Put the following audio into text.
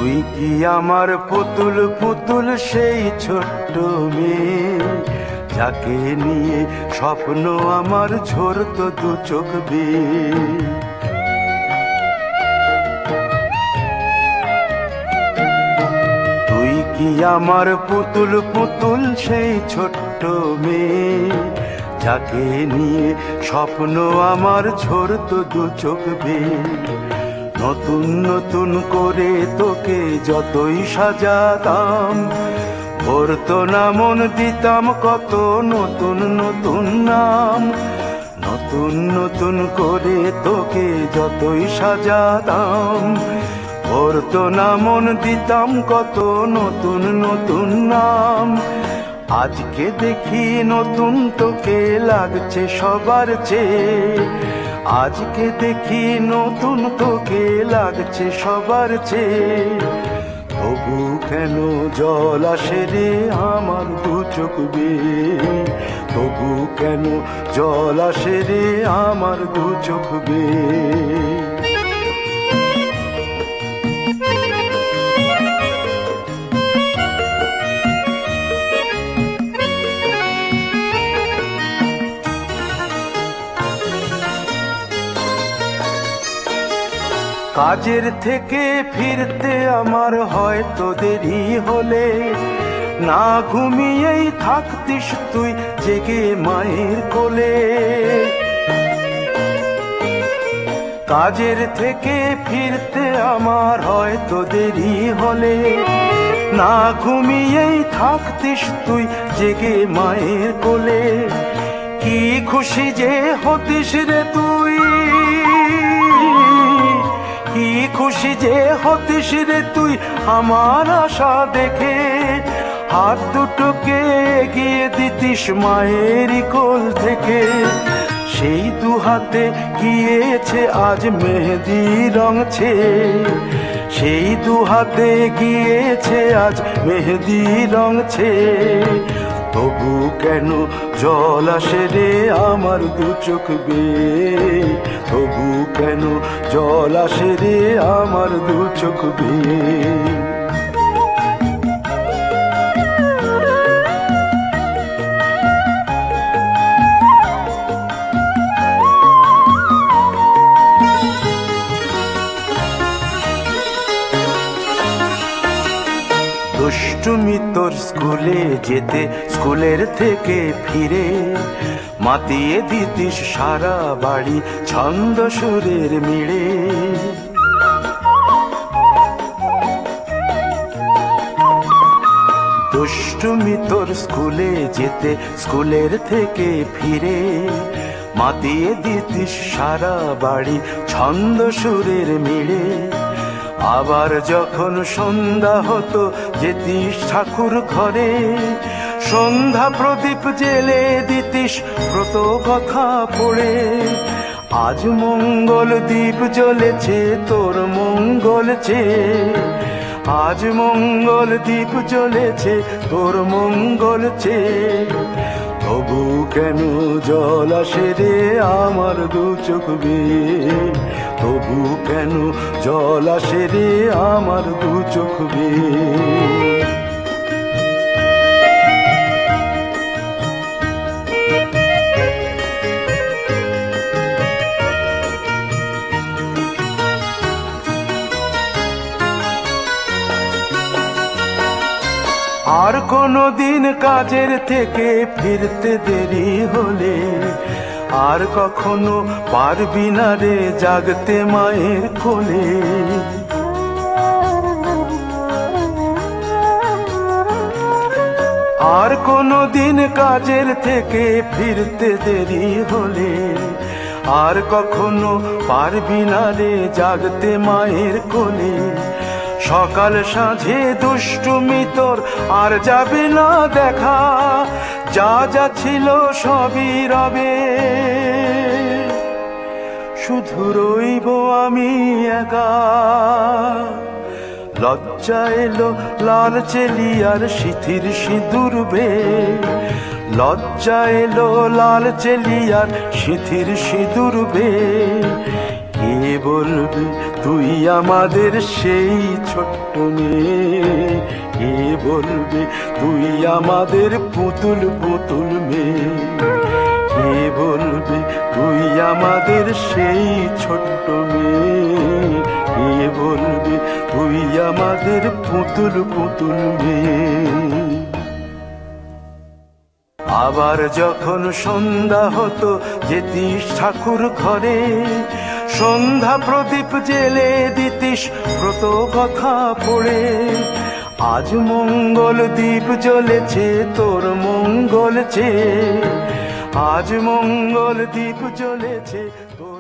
তুই কি আমার পুতুল পুতুল সেই ছোট্ট মেয়ে, যাকে নিয়ে স্বপ্ন আমার ঝরতো দু চোখ বেয়ে। তুই কি আমার পুতুল পুতুল সেই ছোট্ট মেয়ে, যাকে নিয়ে স্বপ্ন আমার ঝরতো দু চোখ বেয়ে। নতুন নতুন করে তোকে যতই সাজাতাম, ভরতো না মন দিতাম কত নতুন নতুন নাম। নতুন নতুন করে তোকে যতই সাজাতাম, ভরতো না মন দিতাম কত নতুন নতুন নাম। আজকে দেখি নতুন তোকে লাগছে সবার চেয়ে, আজকে দেখি নতুন তোকে লাগছে সবার চেয়ে। তবু কেন জল আসে রে আমার দু চোখ বেয়ে, তবু কেন জল আসে রে আমার দু চোখ বেয়ে। কাজের থেকে ফিরতে আমার হয়তো দেরি হলে, না ঘুমিয়েই থাকতিস তুই জেগে মায়ের কোলে। কাজের থেকে ফিরতে আমার হয়তো দেরি হলে, না ঘুমিয়েই থাকতিস তুই জেগে মায়ের কোলে। কি খুশি যে হতিস রে তুই, কি খুশি যে হতিস রে তুই আমার আশা দেখে। হাত দুটোকে এগিয়ে দিতিস মায়েরই কোল থেকে, সেই দু হাতে গিয়েছে আজ মেহেদি রং ছেয়ে। সেই দু হাতে গিয়েছে আজ মেহেদি রং ছেয়ে। তবু কেন জল আসে রে আমার দু চোখ বেয়ে, তবু কেন জল আসে রে আমার দু চোখ বেয়ে। দুষ্টুমি তোর স্কুলে যেতে, স্কুলের থেকে ফিরে মাতিয়ে দিতিস সারা বাড়ি ছন্দ সুরের মিড়ে। দুষ্টুমি তোর স্কুলে যেতে, স্কুলের থেকে ফিরে মাতিয়ে দিতিস সারা বাড়ি ছন্দ সুরের মিড়ে। আবার যখন সন্ধ্যা হতো যেতিস ঠাকুর ঘরে, সন্ধ্যা প্রদীপ জেলে দিতিস ব্রত কথা পড়ে। আজ মঙ্গল দ্বীপ জ্বলেছে তোর মঙ্গল চেয়ে, আজ মঙ্গল দ্বীপ জ্বলেছে তোর মঙ্গল চেয়ে। তবু কেন জল আসে রে আমার দু চোখ বেয়ে, তবু কেন জল আসে রে আমার দু চোখ বেয়ে। আর কোনো দিন কাজের থেকে ফিরতে দেরি হলে, আর কখনো পারবি না রে জাগতে মায়ের কোলে। আর কোনো দিন কাজের থেকে ফিরতে দেরি হলে, আর কখনো পারবি না রে জাগতে মায়ের কোলে। সকাল সাঁঝে দুষ্টুমি তোর আর যাবে না দেখা, যা যা ছিল সবই রবে। শুধু রইব আমি একা, লজ্জা এলো লাল চেলিয়ার সিথির সিঁদুর বেয়ে। লজ্জা এলো লাল চেলিয়ার সিথির সিঁদুর বেয়ে। কে বলবে তুই আমাদের সেই ছোট্ট মেয়ে? কে বলবে তুই আমাদের পুতুল পুতুল মেয়ে? কে বলবে তুই আমাদের সেই ছোট্ট মেয়ে? কে বলবে তুই আমাদের পুতুল পুতুল মেয়ে? আবার যখন সন্ধ্যা হতো যেতিস ঠাকুর ঘরে, সন্ধ্যা প্রদীপ জেলে দিতিস ব্রত কথা পড়ে। আজ মঙ্গল দ্বীপ জ্বলেছে তোর মঙ্গল চেয়ে, আজ মঙ্গল দ্বীপ জ্বলেছে তোর